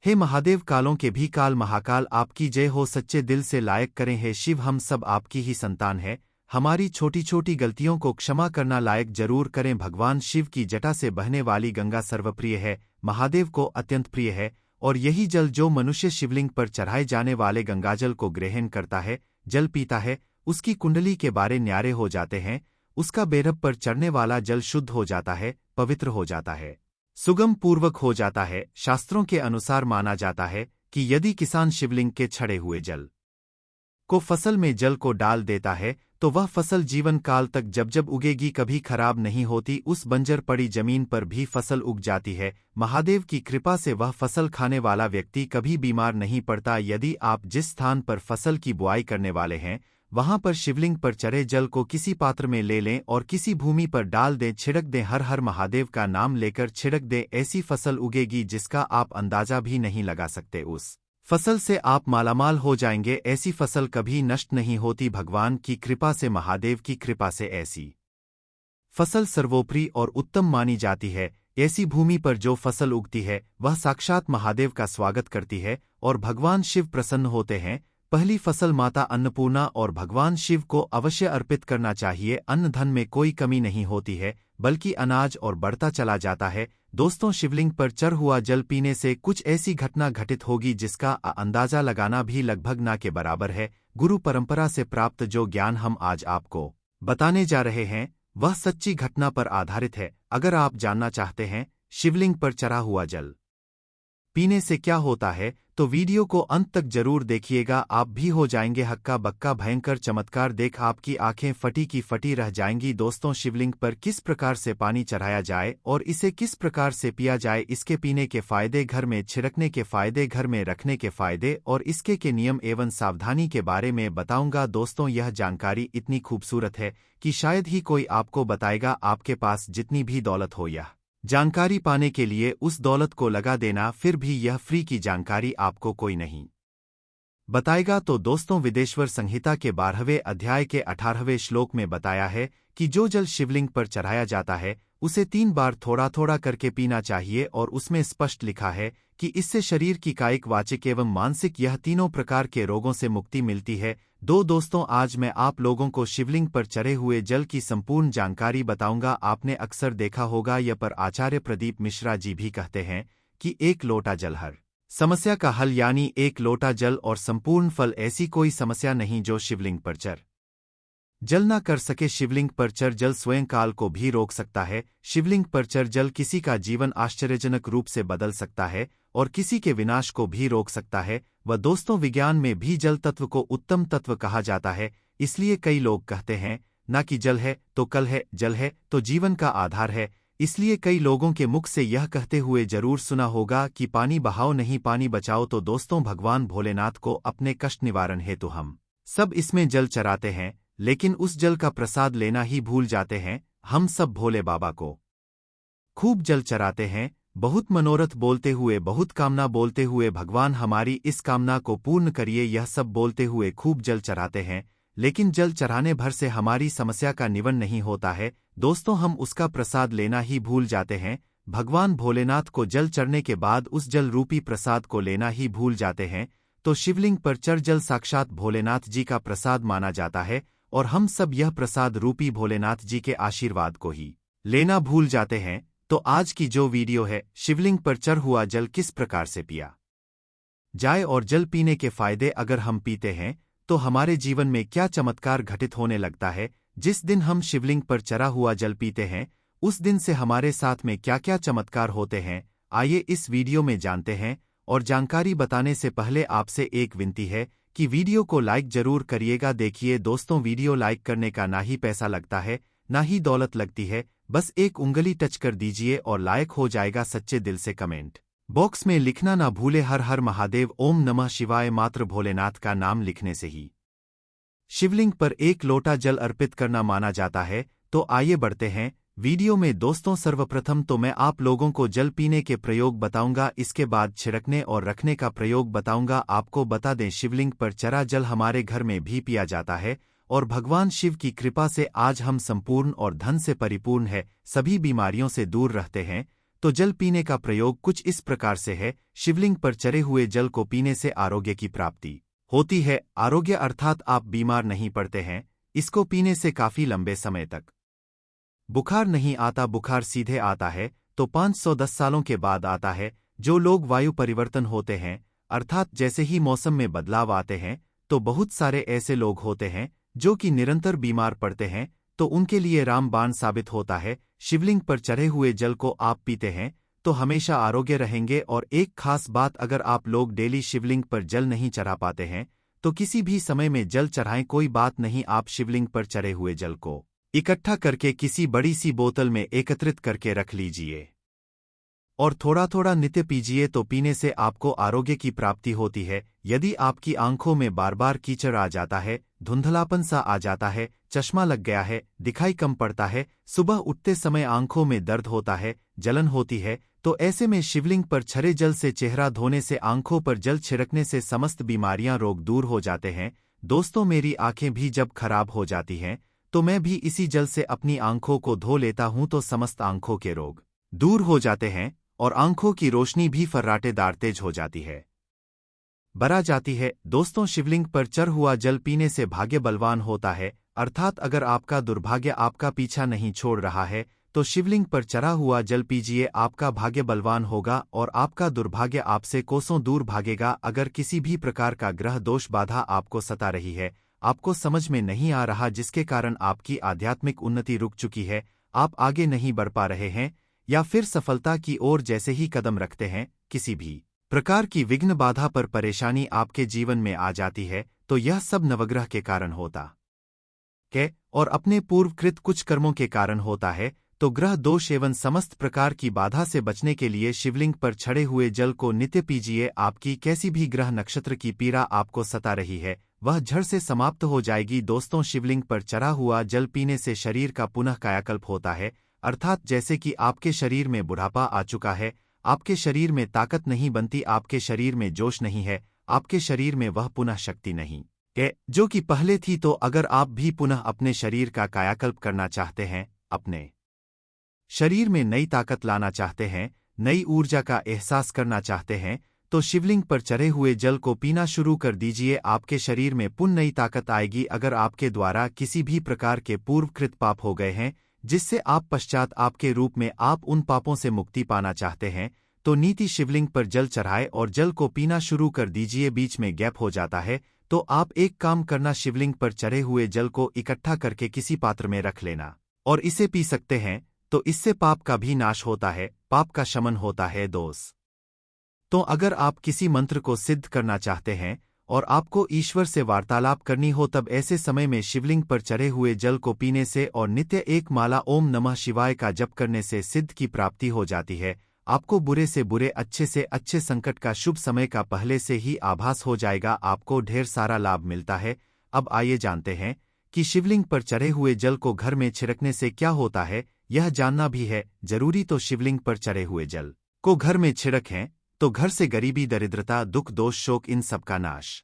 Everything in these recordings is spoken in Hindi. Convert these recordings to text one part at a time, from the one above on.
हे महादेव, कालों के भी काल महाकाल, आपकी जय हो, सच्चे दिल से लायक करें हे शिव, हम सब आपकी ही संतान है, हमारी छोटी छोटी गलतियों को क्षमा करना लायक जरूर करें। भगवान शिव की जटा से बहने वाली गंगा सर्वप्रिय है, महादेव को अत्यंत प्रिय है, और यही जल जो मनुष्य शिवलिंग पर चढ़ाए जाने वाले गंगाजल को ग्रहण करता है, जल पीता है, उसकी कुंडली के बारे न्यारे हो जाते हैं, उसका बेरब पर चढ़ने वाला जल शुद्ध हो जाता है, पवित्र हो जाता है, सुगम पूर्वक हो जाता है। शास्त्रों के अनुसार माना जाता है कि यदि किसान शिवलिंग के छड़े हुए जल को फसल में जल को डाल देता है तो वह फसल जीवन काल तक जब जब उगेगी कभी खराब नहीं होती, उस बंजर पड़ी जमीन पर भी फसल उग जाती है। महादेव की कृपा से वह फसल खाने वाला व्यक्ति कभी बीमार नहीं पड़ता। यदि आप जिस स्थान पर फसल की बुआई करने वाले हैं वहां पर शिवलिंग पर चढ़े जल को किसी पात्र में ले लें और किसी भूमि पर डाल दें, छिड़क दें, हर हर महादेव का नाम लेकर छिड़क दें, ऐसी फसल उगेगी जिसका आप अंदाजा भी नहीं लगा सकते। उस फसल से आप मालामाल हो जाएंगे, ऐसी फसल कभी नष्ट नहीं होती। भगवान की कृपा से, महादेव की कृपा से ऐसी फसल सर्वोपरि और उत्तम मानी जाती है। ऐसी भूमि पर जो फसल उगती है वह साक्षात महादेव का स्वागत करती है और भगवान शिव प्रसन्न होते हैं। पहली फसल माता अन्नपूर्णा और भगवान शिव को अवश्य अर्पित करना चाहिए। अन्न धन में कोई कमी नहीं होती है बल्कि अनाज और बढ़ता चला जाता है। दोस्तों, शिवलिंग पर चढ़ हुआ जल पीने से कुछ ऐसी घटना घटित होगी जिसका अंदाजा लगाना भी लगभग ना के बराबर है। गुरु परंपरा से प्राप्त जो ज्ञान हम आज आपको बताने जा रहे हैं वह सच्ची घटना पर आधारित है। अगर आप जानना चाहते हैं शिवलिंग पर चढ़ा हुआ जल पीने से क्या होता है तो वीडियो को अंत तक जरूर देखिएगा, आप भी हो जाएंगे हक्का बक्का। भयंकर चमत्कार देख आपकी आंखें फटी की फटी रह जाएंगी। दोस्तों, शिवलिंग पर किस प्रकार से पानी चढ़ाया जाए और इसे किस प्रकार से पिया जाए, इसके पीने के फायदे, घर में छिड़कने के फायदे, घर में रखने के फायदे और इसके के नियम एवं सावधानी के बारे में बताऊंगा। दोस्तों, यह जानकारी इतनी खूबसूरत है कि शायद ही कोई आपको बताएगा। आपके पास जितनी भी दौलत हो, यह जानकारी पाने के लिए उस दौलत को लगा देना, फिर भी यह फ्री की जानकारी आपको कोई नहीं बताएगा। तो दोस्तों, विदेश्वर संहिता के 12वें अध्याय के 18वें श्लोक में बताया है कि जो जल शिवलिंग पर चढ़ाया जाता है उसे 3 बार थोड़ा थोड़ा करके पीना चाहिए और उसमें स्पष्ट लिखा है कि इससे शरीर की कायिक, वाचिक एवं मानसिक यह तीनों प्रकार के रोगों से मुक्ति मिलती है। दोस्तों, आज मैं आप लोगों को शिवलिंग पर चढ़े हुए जल की संपूर्ण जानकारी बताऊंगा। आपने अक्सर देखा होगा, यह पर आचार्य प्रदीप मिश्रा जी भी कहते हैं कि 1 लोटा जल हर समस्या का हल, यानी 1 लोटा जल और संपूर्ण फल। ऐसी कोई समस्या नहीं जो शिवलिंग पर चढ़ जल ना कर सके। शिवलिंग पर चढ़ जल स्वयं काल को भी रोक सकता है। शिवलिंग पर चढ़ जल किसी का जीवन आश्चर्यजनक रूप से बदल सकता है और किसी के विनाश को भी रोक सकता है। दोस्तों, विज्ञान में भी जल तत्व को उत्तम तत्व कहा जाता है। इसलिए कई लोग कहते हैं ना कि जल है तो कल है, जल है तो जीवन का आधार है। इसलिए कई लोगों के मुख से यह कहते हुए जरूर सुना होगा कि पानी बहाओ नहीं, पानी बचाओ। तो दोस्तों, भगवान भोलेनाथ को अपने कष्ट निवारण हेतु हम सब इसमें जल चढ़ाते हैं, लेकिन उस जल का प्रसाद लेना ही भूल जाते हैं। हम सब भोले बाबा को खूब जल चढ़ाते हैं, बहुत मनोरथ बोलते हुए, बहुत कामना बोलते हुए, भगवान हमारी इस कामना को पूर्ण करिए, यह सब बोलते हुए खूब जल चढ़ाते हैं। लेकिन जल चढ़ाने भर से हमारी समस्या का निवारण नहीं होता है। दोस्तों, हम उसका प्रसाद लेना ही भूल जाते हैं। भगवान भोलेनाथ को जल चढ़ने के बाद उस जल रूपी प्रसाद को लेना ही भूल जाते हैं। तो शिवलिंग पर चढ़ जल साक्षात भोलेनाथ जी का प्रसाद माना जाता है और हम सब यह प्रसाद रूपी भोलेनाथ जी के आशीर्वाद को ही लेना भूल जाते हैं। तो आज की जो वीडियो है, शिवलिंग पर चढ़ हुआ जल किस प्रकार से पिया जाए और जल पीने के फायदे अगर हम पीते हैं तो हमारे जीवन में क्या चमत्कार घटित होने लगता है। जिस दिन हम शिवलिंग पर चढ़ा हुआ जल पीते हैं उस दिन से हमारे साथ में क्या क्या चमत्कार होते हैं, आइए इस वीडियो में जानते हैं। और जानकारी बताने से पहले आपसे एक विनती है कि वीडियो को लाइक जरूर करिएगा। देखिए दोस्तों, वीडियो लाइक करने का ना ही पैसा लगता है ना ही दौलत लगती है, बस एक उंगली टच कर दीजिए और लाइक हो जाएगा। सच्चे दिल से कमेंट बॉक्स में लिखना ना भूले हर हर महादेव, ओम नमः शिवाय। मात्र भोलेनाथ का नाम लिखने से ही शिवलिंग पर 1 लोटा जल अर्पित करना माना जाता है। तो आइए बढ़ते हैं वीडियो में। दोस्तों, सर्वप्रथम तो मैं आप लोगों को जल पीने के प्रयोग बताऊंगा, इसके बाद छिड़कने और रखने का प्रयोग बताऊंगा। आपको बता दें, शिवलिंग पर चढ़ा जल हमारे घर में भी पिया जाता है और भगवान शिव की कृपा से आज हम संपूर्ण और धन से परिपूर्ण है, सभी बीमारियों से दूर रहते हैं। तो जल पीने का प्रयोग कुछ इस प्रकार से है। शिवलिंग पर चढ़े हुए जल को पीने से आरोग्य की प्राप्ति होती है। आरोग्य अर्थात आप बीमार नहीं पड़ते हैं। इसको पीने से काफी लंबे समय तक बुखार नहीं आता। बुखार सीधे आता है तो 510 सालों के बाद आता है। जो लोग वायु परिवर्तन होते हैं, अर्थात जैसे ही मौसम में बदलाव आते हैं, तो बहुत सारे ऐसे लोग होते हैं जो कि निरंतर बीमार पड़ते हैं, तो उनके लिए रामबाण साबित होता है। शिवलिंग पर चढ़े हुए जल को आप पीते हैं तो हमेशा आरोग्य रहेंगे। और एक खास बात, अगर आप लोग डेली शिवलिंग पर जल नहीं चढ़ा पाते हैं तो किसी भी समय में जल चढ़ाएं, कोई बात नहीं। आप शिवलिंग पर चढ़े हुए जल को इकट्ठा करके किसी बड़ी सी बोतल में एकत्रित करके रख लीजिए और थोड़ा थोड़ा नित्य पीजिए, तो पीने से आपको आरोग्य की प्राप्ति होती है। यदि आपकी आंखों में बार बार कीचड़ आ जाता है, धुंधलापन सा आ जाता है, चश्मा लग गया है, दिखाई कम पड़ता है, सुबह उठते समय आंखों में दर्द होता है, जलन होती है, तो ऐसे में शिवलिंग पर छरे जल से चेहरा धोने से, आंखों पर जल छिड़कने से समस्त बीमारियां, रोग दूर हो जाते हैं। दोस्तों, मेरी आंखें भी जब खराब हो जाती हैं तो मैं भी इसी जल से अपनी आंखों को धो लेता हूं, तो समस्त आंखों के रोग दूर हो जाते हैं और आंखों की रोशनी भी फर्राटेदार तेज हो जाती है, बरा जाती है। दोस्तों, शिवलिंग पर चढ़ हुआ जल पीने से भाग्य बलवान होता है। अर्थात अगर आपका दुर्भाग्य आपका पीछा नहीं छोड़ रहा है तो शिवलिंग पर चढ़ा हुआ जल पीजिए, आपका भाग्य बलवान होगा और आपका दुर्भाग्य आपसे कोसों दूर भागेगा। अगर किसी भी प्रकार का ग्रह दोष बाधा आपको सता रही है, आपको समझ में नहीं आ रहा, जिसके कारण आपकी आध्यात्मिक उन्नति रुक चुकी है, आप आगे नहीं बढ़ पा रहे हैं, या फिर सफलता की ओर जैसे ही कदम रखते हैं किसी भी प्रकार की विघ्न बाधा पर परेशानी आपके जीवन में आ जाती है, तो यह सब नवग्रह के कारण होता है और अपने पूर्वकृत कुछ कर्मों के कारण होता है। तो ग्रह दोष एवं समस्त प्रकार की बाधा से बचने के लिए शिवलिंग पर छड़े हुए जल को नित्य पीजिए। आपकी कैसी भी ग्रह नक्षत्र की पीड़ा आपको सता रही है, वह झड़ से समाप्त हो जाएगी। दोस्तों, शिवलिंग पर चढ़ा हुआ जल पीने से शरीर का पुनः कायाकल्प होता है। अर्थात जैसे कि आपके शरीर में बुढ़ापा आ चुका है, आपके शरीर में ताकत नहीं बनती, आपके शरीर में जोश नहीं है, आपके शरीर में वह पुनः शक्ति नहीं है जो कि पहले थी। तो अगर आप भी पुनः अपने शरीर का कायाकल्प करना चाहते हैं, अपने शरीर में नई ताकत लाना चाहते हैं, नई ऊर्जा का एहसास करना चाहते हैं, तो शिवलिंग पर चढ़े हुए जल को पीना शुरू कर दीजिए। आपके शरीर में पुनः नई ताकत आएगी। अगर आपके द्वारा किसी भी प्रकार के पूर्वकृत पाप हो गए हैं, जिससे आप पश्चात आपके रूप में आप उन पापों से मुक्ति पाना चाहते हैं, तो नीति शिवलिंग पर जल चढ़ाए और जल को पीना शुरू कर दीजिए। बीच में गैप हो जाता है तो आप एक काम करना, शिवलिंग पर चढ़े हुए जल को इकट्ठा करके किसी पात्र में रख लेना और इसे पी सकते हैं, तो इससे पाप का भी नाश होता है, पाप का शमन होता है। दोस्त, तो अगर आप किसी मंत्र को सिद्ध करना चाहते हैं और आपको ईश्वर से वार्तालाप करनी हो, तब ऐसे समय में शिवलिंग पर चढ़े हुए जल को पीने से और नित्य एक माला ओम नमः शिवाय का जप करने से सिद्ध की प्राप्ति हो जाती है। आपको बुरे से बुरे, अच्छे से अच्छे संकट का शुभ समय का पहले से ही आभास हो जाएगा। आपको ढेर सारा लाभ मिलता है। अब आइए जानते हैं कि शिवलिंग पर चढ़े हुए जल को घर में छिड़कने से क्या होता है, यह जानना भी है जरूरी। तो शिवलिंग पर चढ़े हुए जल को घर में छिड़कें तो घर से गरीबी, दरिद्रता, दुख, दोष, शोक, इन सब का नाश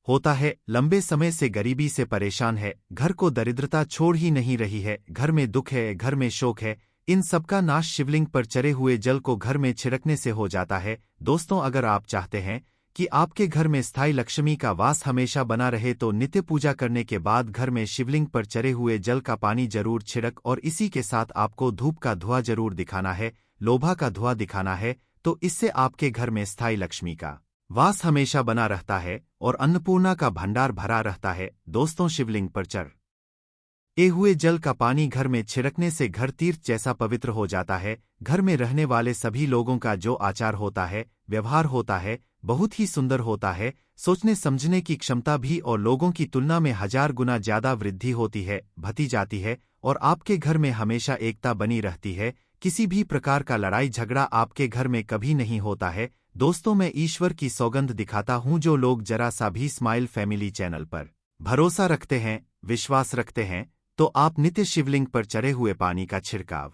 होता है। लंबे समय से गरीबी से परेशान है, घर को दरिद्रता छोड़ ही नहीं रही है, घर में दुख है, घर में शोक है, इन सब का नाश शिवलिंग पर चढ़े हुए जल को घर में छिड़कने से हो जाता है। दोस्तों, अगर आप चाहते हैं कि आपके घर में स्थायी लक्ष्मी का वास हमेशा बना रहे, तो नित्य पूजा करने के बाद घर में शिवलिंग पर चढ़े हुए जल का पानी जरूर छिड़क, और इसी के साथ आपको धूप का धुआं जरूर दिखाना है, लोभा का धुआं दिखाना है, तो इससे आपके घर में स्थायी लक्ष्मी का वास हमेशा बना रहता है और अन्नपूर्णा का भंडार भरा रहता है। दोस्तों, शिवलिंग पर चढ़े हुए जल का पानी घर में छिड़कने से घर तीर्थ जैसा पवित्र हो जाता है। घर में रहने वाले सभी लोगों का जो आचार होता है, व्यवहार होता है, बहुत ही सुंदर होता है। सोचने समझने की क्षमता भी और लोगों की तुलना में 1000 गुना ज्यादा वृद्धि होती है, भती जाती है, और आपके घर में हमेशा एकता बनी रहती है। किसी भी प्रकार का लड़ाई झगड़ा आपके घर में कभी नहीं होता है। दोस्तों, मैं ईश्वर की सौगंध दिखाता हूं, जो लोग जरा सा भी स्माइल फैमिली चैनल पर भरोसा रखते हैं, विश्वास रखते हैं, तो आप नित्य शिवलिंग पर चढ़े हुए पानी का छिड़काव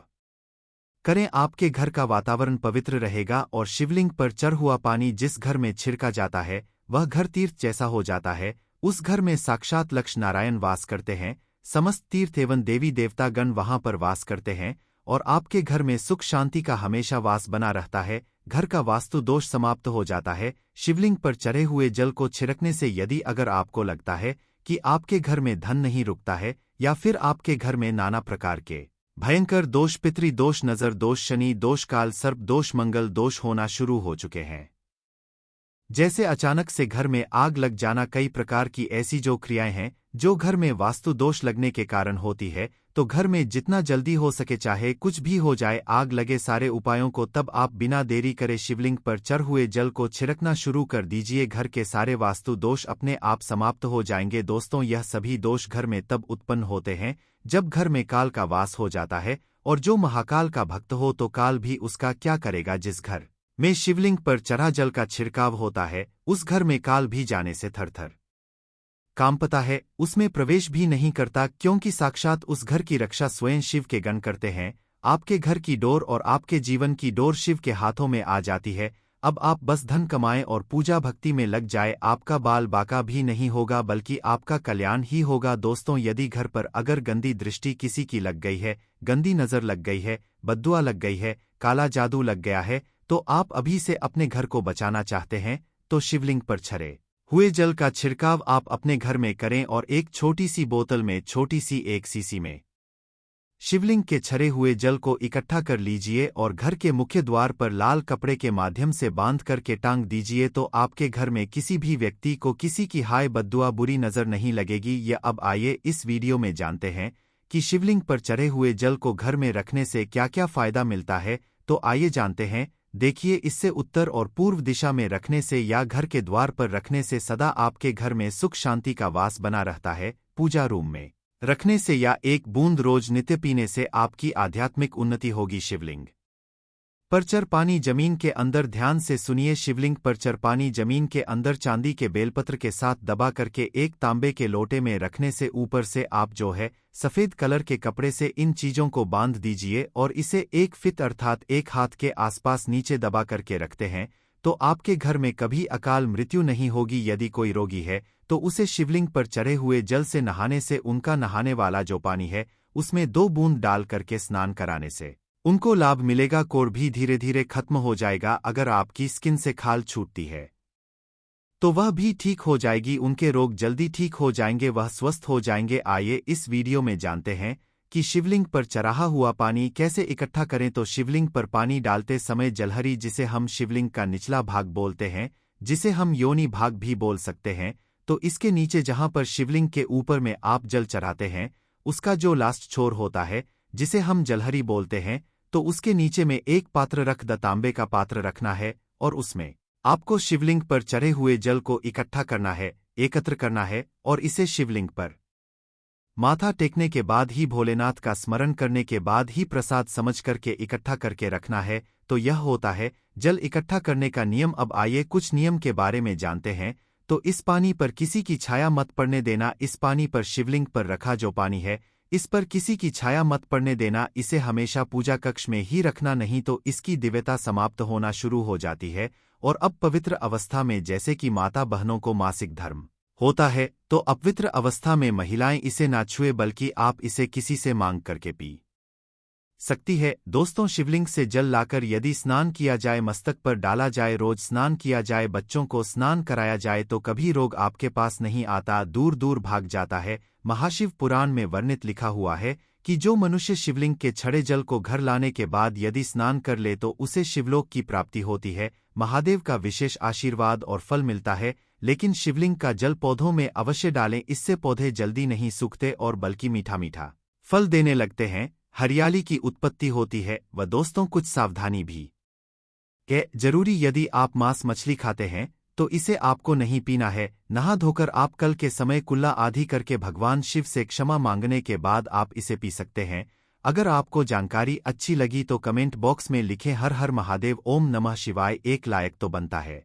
करें। आपके घर का वातावरण पवित्र रहेगा और शिवलिंग पर चढ़ हुआ पानी जिस घर में छिड़का जाता है वह घर तीर्थ जैसा हो जाता है। उस घर में साक्षात लक्ष्मी नारायण वास करते हैं, समस्त तीर्थ एवं देवी देवतागण वहां पर वास करते हैं, और आपके घर में सुख शांति का हमेशा वास बना रहता है। घर का वास्तु दोष समाप्त हो जाता है। शिवलिंग पर चढ़े हुए जल को छिड़कने से यदि अगर आपको लगता है कि आपके घर में धन नहीं रुकता है या फिर आपके घर में नाना प्रकार के भयंकर दोष, पितृ दोष, नजर दोष, शनि दोष, काल सर्प दोष, मंगल दोष होना शुरू हो चुके हैं, जैसे अचानक से घर में आग लग जाना, कई प्रकार की ऐसी जो क्रियाएं हैं जो घर में वास्तु दोष लगने के कारण होती है, तो घर में जितना जल्दी हो सके चाहे कुछ भी हो जाए, आग लगे, सारे उपायों को तब आप बिना देरी करे शिवलिंग पर चढ़ हुए जल को छिड़कना शुरू कर दीजिए। घर के सारे वास्तु दोष अपने आप समाप्त हो जाएंगे। दोस्तों, यह सभी दोष घर में तब उत्पन्न होते हैं जब घर में काल का वास हो जाता है, और जो महाकाल का भक्त हो तो काल भी उसका क्या करेगा। जिस घर में शिवलिंग पर चढ़ा जल का छिड़काव होता है उस घर में काल भी जाने से थरथर कांपता है, उसमें प्रवेश भी नहीं करता, क्योंकि साक्षात उस घर की रक्षा स्वयं शिव के गण करते हैं। आपके घर की डोर और आपके जीवन की डोर शिव के हाथों में आ जाती है। अब आप बस धन कमाएं और पूजा भक्ति में लग जाए, आपका बाल बाका भी नहीं होगा बल्कि आपका कल्याण ही होगा। दोस्तों, यदि घर पर अगर गंदी दृष्टि किसी की लग गई है, गंदी नजर लग गई है, बद्दुआ लग गई है, काला जादू लग गया है, तो आप अभी से अपने घर को बचाना चाहते हैं तो शिवलिंग पर छरे हुए जल का छिड़काव आप अपने घर में करें और एक छोटी सी बोतल में, छोटी सी 1 सीसी में शिवलिंग के छरे हुए जल को इकट्ठा कर लीजिए और घर के मुख्य द्वार पर लाल कपड़े के माध्यम से बांध करके टांग दीजिए, तो आपके घर में किसी भी व्यक्ति को किसी की हाय बद्दुआ बुरी नजर नहीं लगेगी। या अब आइए इस वीडियो में जानते हैं कि शिवलिंग पर चढ़े हुए जल को घर में रखने से क्या क्या फायदा मिलता है। तो आइए जानते हैं। देखिए, इससे उत्तर और पूर्व दिशा में रखने से या घर के द्वार पर रखने से सदा आपके घर में सुख शांति का वास बना रहता है। पूजा रूम में रखने से या 1 बूंद रोज नित्य पीने से आपकी आध्यात्मिक उन्नति होगी। शिवलिंग पर चर पानी जमीन के अंदर, ध्यान से सुनिए। शिवलिंग पर चर पानी जमीन के अंदर चांदी के बेलपत्र के साथ दबा करके एक तांबे के लोटे में रखने से ऊपर से आप जो है सफेद कलर के कपड़े से इन चीजों को बांध दीजिए और इसे 1 फीट अर्थात 1 हाथ के आसपास नीचे दबा करके रखते हैं तो आपके घर में कभी अकाल मृत्यु नहीं होगी। यदि कोई रोगी है तो उसे शिवलिंग पर चढ़े हुए जल से नहाने से, उनका नहाने वाला जो पानी है उसमें 2 बूंद डाल करके स्नान कराने से उनको लाभ मिलेगा। कोढ़ भी धीरे धीरे खत्म हो जाएगा। अगर आपकी स्किन से खाल छूटती है तो वह भी ठीक हो जाएगी। उनके रोग जल्दी ठीक हो जाएंगे, वह स्वस्थ हो जाएंगे। आइए इस वीडियो में जानते हैं कि शिवलिंग पर चढ़ा हुआ पानी कैसे इकट्ठा करें। तो शिवलिंग पर पानी डालते समय जलहरी, जिसे हम शिवलिंग का निचला भाग बोलते हैं, जिसे हम योनि भाग भी बोल सकते हैं, तो इसके नीचे जहां पर शिवलिंग के ऊपर में आप जल चढ़ाते हैं उसका जो लास्ट छोर होता है जिसे हम जलहरी बोलते हैं, तो उसके नीचे में एक पात्र रख द तांबे का पात्र रखना है और उसमें आपको शिवलिंग पर चढ़े हुए जल को इकट्ठा करना है, एकत्र करना है और इसे शिवलिंग पर माथा टेकने के बाद ही, भोलेनाथ का स्मरण करने के बाद ही प्रसाद समझ करके इकट्ठा करके रखना है। तो यह होता है जल इकट्ठा करने का नियम। अब आइए कुछ नियम के बारे में जानते हैं। तो इस पानी पर किसी की छाया मत पड़ने देना। इस पानी पर, शिवलिंग पर रखा जो पानी है, इस पर किसी की छाया मत पड़ने देना। इसे हमेशा पूजा कक्ष में ही रखना, नहीं तो इसकी दिव्यता समाप्त होना शुरू हो जाती है। और अब पवित्र अवस्था में, जैसे कि माता बहनों को मासिक धर्म होता है, तो अपवित्र अवस्था में महिलाएं इसे ना छुए, बल्कि आप इसे किसी से मांग करके पी सकती है। दोस्तों, शिवलिंग से जल लाकर यदि स्नान किया जाए, मस्तक पर डाला जाए, रोज स्नान किया जाए, बच्चों को स्नान कराया जाए, तो कभी रोग आपके पास नहीं आता, दूर दूर भाग जाता है। महाशिव पुराण में वर्णित लिखा हुआ है कि जो मनुष्य शिवलिंग के छड़े जल को घर लाने के बाद यदि स्नान कर ले तो उसे शिवलोक की प्राप्ति होती है, महादेव का विशेष आशीर्वाद और फल मिलता है। लेकिन शिवलिंग का जल पौधों में अवश्य डालें, इससे पौधे जल्दी नहीं सूखते और बल्कि मीठा मीठा फल देने लगते हैं, हरियाली की उत्पत्ति होती है। व दोस्तों, कुछ सावधानी भी है जरूरी। यदि आप मांस मछली खाते हैं तो इसे आपको नहीं पीना है। नहा धोकर आप कल के समय कुल्ला आदि करके भगवान शिव से क्षमा मांगने के बाद आप इसे पी सकते हैं। अगर आपको जानकारी अच्छी लगी तो कमेंट बॉक्स में लिखें हर हर महादेव, ओम नमः शिवाय। एक लायक तो बनता है।